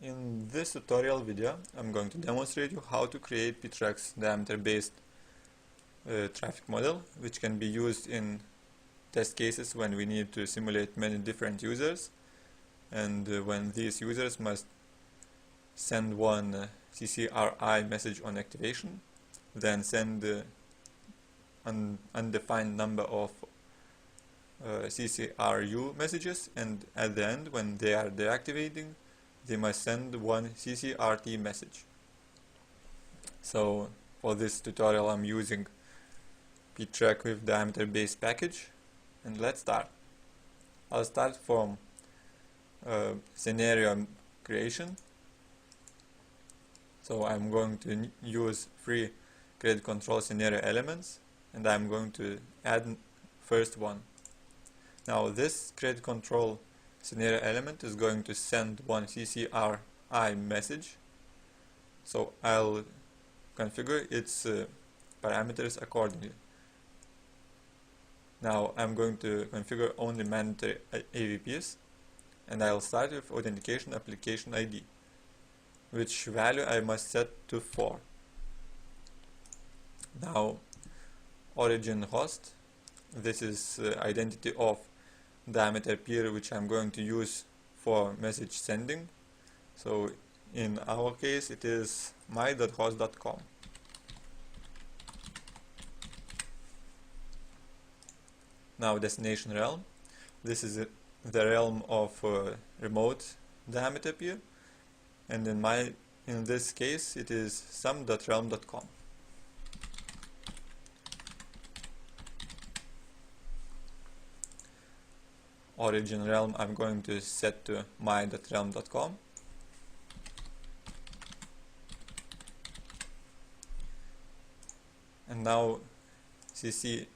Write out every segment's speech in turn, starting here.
In this tutorial video, I'm going to demonstrate you how to create ptrax diameter-based traffic model, which can be used in test cases when we need to simulate many different users, and when these users must send one CCRI message on activation, then send an undefined number of CCRU messages, and at the end, when they are deactivating, they must send one CCRT message. So for this tutorial I'm using ptrack with diameter base package, and let's start. I'll start from scenario creation. So I'm going to use 3 credit control scenario elements, and I'm going to add first one. Now this credit control scenario element is going to send one CCRI message, so I'll configure its parameters accordingly. Now I'm going to configure only mandatory AVPs, and I'll start with authentication application ID, which value I must set to 4. Now origin host, this is identity of diameter peer, which I'm going to use for message sending. So in our case it is my.host.com. Now destination realm, this is the realm of remote diameter peer, and in this case it is sum.realm.com. Origin realm I'm going to set to my.realm.com. And now CC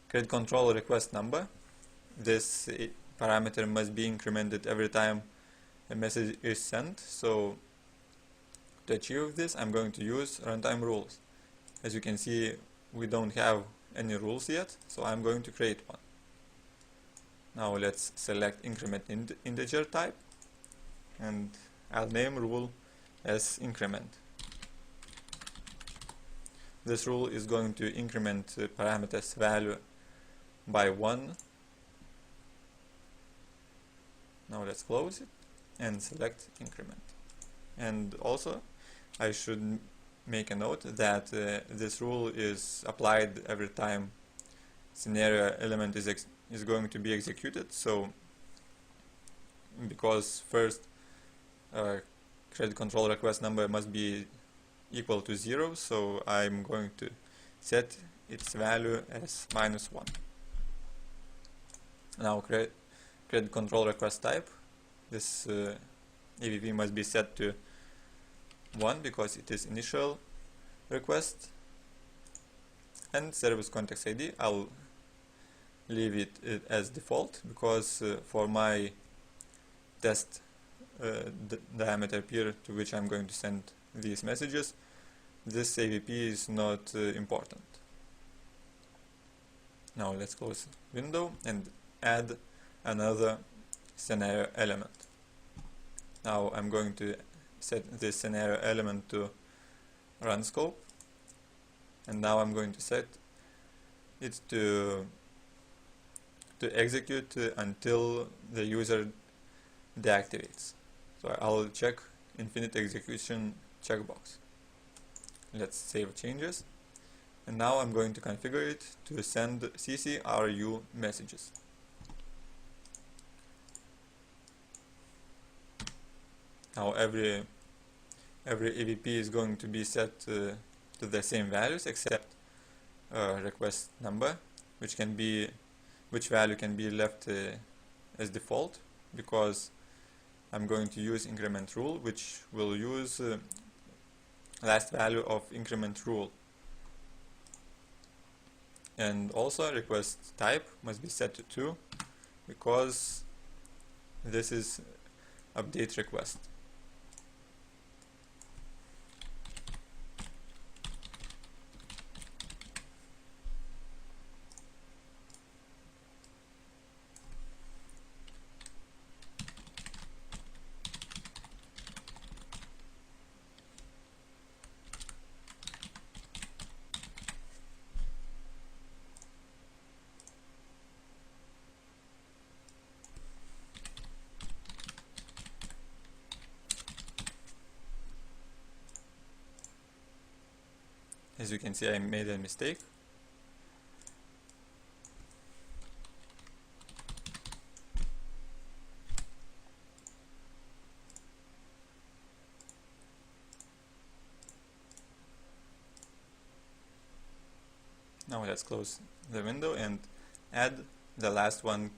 credit control request number. This parameter must be incremented every time a message is sent. So to achieve this, I'm going to use runtime rules. As you can see, we don't have any rules yet, so I'm going to create one. Now let's select increment integer type, and I'll name rule as increment. This rule is going to increment parameters value by 1. Now let's close it and select increment. And also I should make a note that this rule is applied every time scenario element is going to be executed. So because first credit control request number must be equal to 0, so I'm going to set its value as -1. Now credit control request type, this AVP must be set to 1 because it is initial request, and service context ID I'll leave it as default because for my test diameter peer to which I'm going to send these messages, this AVP is not important. Now let's close the window and add another scenario element. Now I'm going to set this scenario element to run scope, and now I'm going to set it to execute until the user deactivates. So I'll check infinite execution checkbox. Let's save changes, and now I'm going to configure it to send CCRU messages. Now every AVP is going to be set to the same values except request number, which value can be left as default, because I'm going to use increment rule, which will use last value of increment rule. And also request type must be set to 2 because this is update request. As you can see, I made a mistake. Now let's close the window and add the last one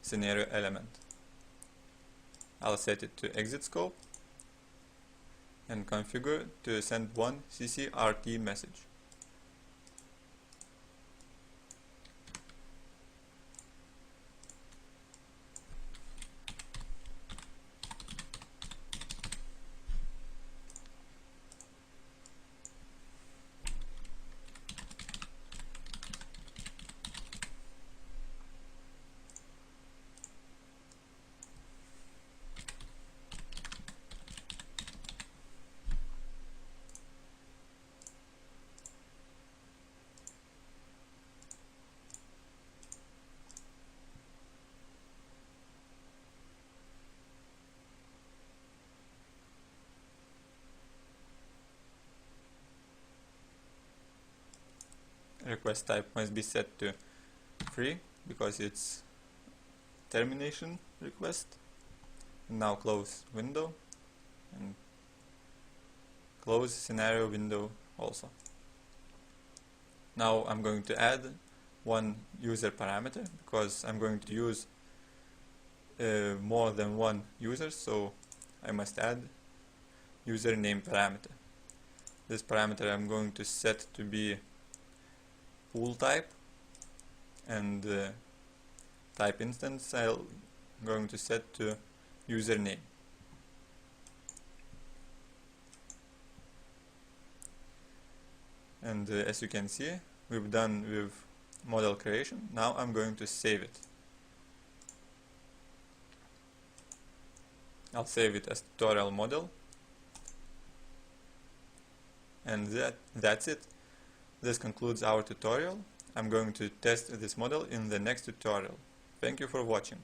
scenario element. I'll set it to exit scope and configure to send one CCRT message. Request type must be set to free because it's termination request. Now close window and close scenario window also. Now I'm going to add one user parameter because I'm going to use more than one user, so I must add username parameter. This parameter I'm going to set to be pool type, and type instance I'm going to set to username. And as you can see, we've done with model creation. Now I'm going to save it. I'll save it as tutorial model, and that's it. This concludes our tutorial. I'm going to test this model in the next tutorial. Thank you for watching.